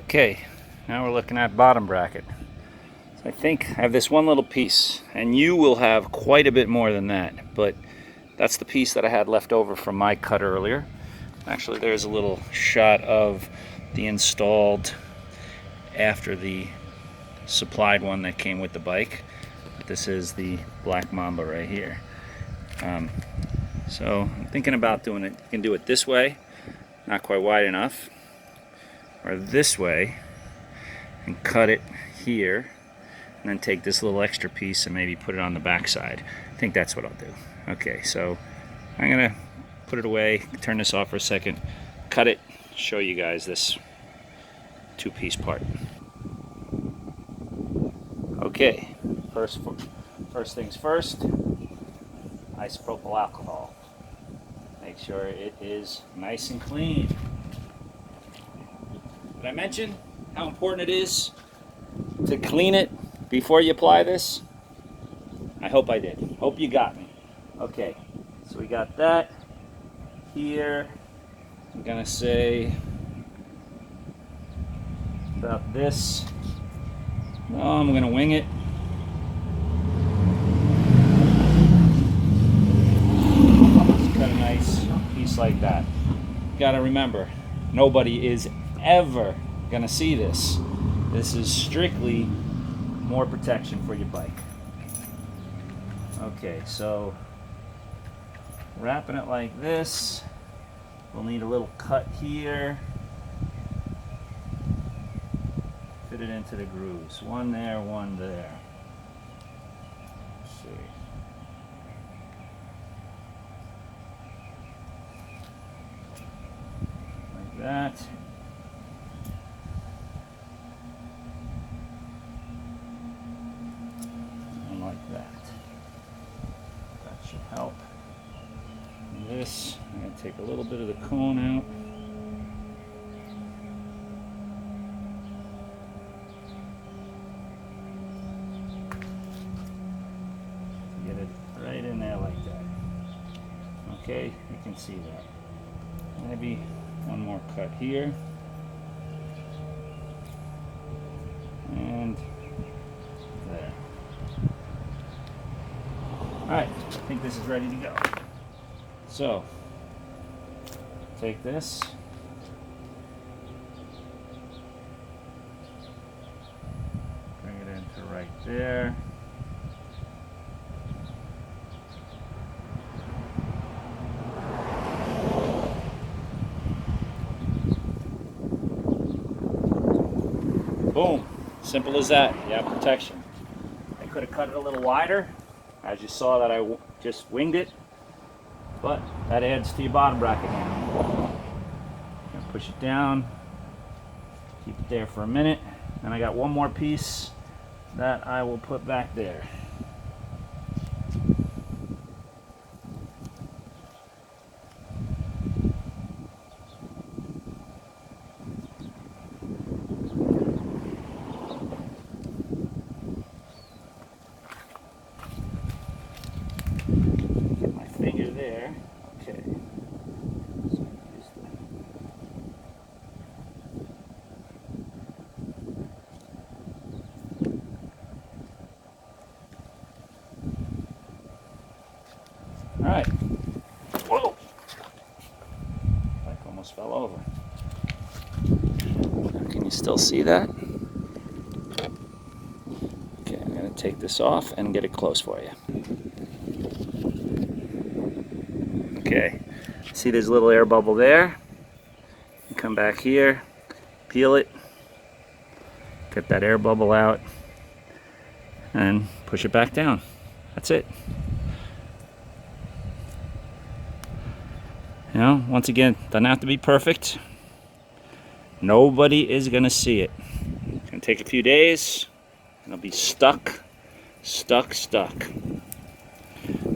Okay, now we're looking at bottom bracket. So I think I have this one little piece, and you will have quite a bit more than that, but that's the piece that I had left over from my cut earlier. Actually, there's a little shot of the installed after the supplied one that came with the bike. This is the black Mamba right here. So I'm thinking about doing it. You can do it this way, not quite wide enough, or this way and cut it here, and then take this little extra piece and maybe put it on the back side. I think that's what I'll do. Okay, so I'm gonna put it away, turn this off for a second, cut it, show you guys this two-piece part. Okay, first things first, isopropyl alcohol. Make sure it is nice and clean. Did I mention how important it is to clean it before you apply this? I hope I did. Hope you got me. Okay, so we got that here. I'm gonna say about this. Oh, I'm gonna wing it. Just cut a nice piece like that. You gotta remember, nobody is ever gonna see this. This is strictly more protection for your bike. Okay, so wrapping it like this, we'll need a little cut here. Fit it into the grooves. One there, one there. Let's see. Like that. And like that. That should help. And this, I'm going to take a little bit of the cone out. Get it right in there like that. Okay, you can see that. Maybe one more cut here. And there. Alright, I think this is ready to go. So, take this. Bring it into right there. Boom. Simple as that. You have protection. I could have cut it a little wider, as you saw that I just winged it, but that adds to your bottom bracket now. Push it down, keep it there for a minute, and I got one more piece that I will put back there. There. Okay. So use all right. Whoa! Bike almost fell over. Can you still see that? Okay, I'm going to take this off and get it close for you. Okay, see this little air bubble there? You come back here, peel it, get that air bubble out, and push it back down. That's it. You know, once again, doesn't have to be perfect. Nobody is gonna see it. It's gonna take a few days, and it'll be stuck.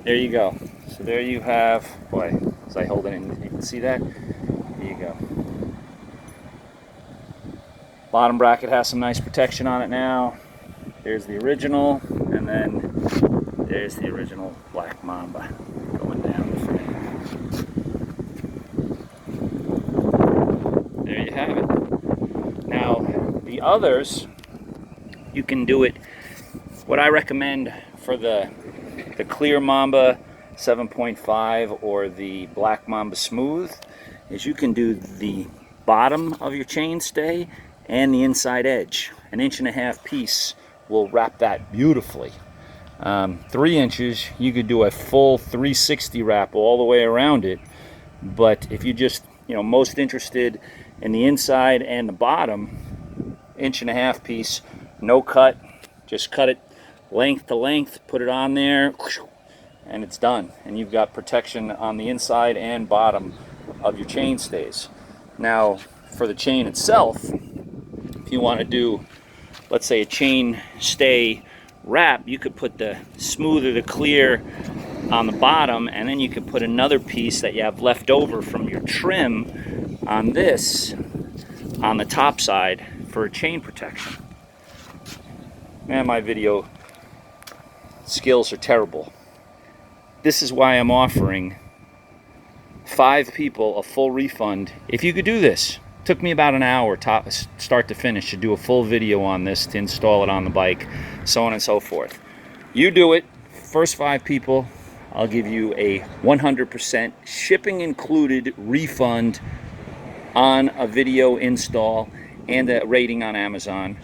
There you go. So there you have, boy, as I hold it in, you can see that? There you go. Bottom bracket has some nice protection on it now. There's the original, and then there's the original black Mamba going down the frame. There you have it. Now, The others, you can do it. What I recommend for the clear Mamba 7.5 or the black Mamba smooth is you can do the bottom of your chainstay and the inside edge. An 1.5-inch piece will wrap that beautifully. 3 inches, you could do a full 360 wrap all the way around it. But if you just, most interested in the inside and the bottom, 1.5-inch piece, no cut, just cut it length to length, put it on there, and it's done. And you've got protection on the inside and bottom of your chain stays. Now, for the chain itself, if you want to do, let's say, a chain stay wrap, you could put the smooth or the clear on the bottom, and then you could put another piece that you have left over from your trim on this, on the top side, for a chain protection. Man, my video skills are terrible. This is why I'm offering 5 people a full refund if you could do this. It took me about an hour start to finish to do a full video on this, to install it on the bike, so on and so forth. You do it, first 5 people, I'll give you a 100% shipping included refund on a video install and a rating on Amazon.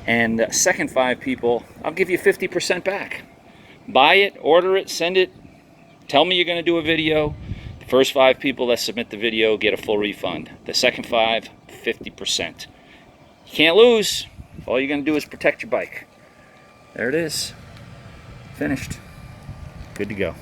And the second 5 people, I'll give you 50% back. Buy it, order it, send it, tell me you're going to do a video. The first 5 people that submit the video get a full refund. The second 5, 50%. You can't lose. All you're going to do is protect your bike. There it is. Finished. Good to go.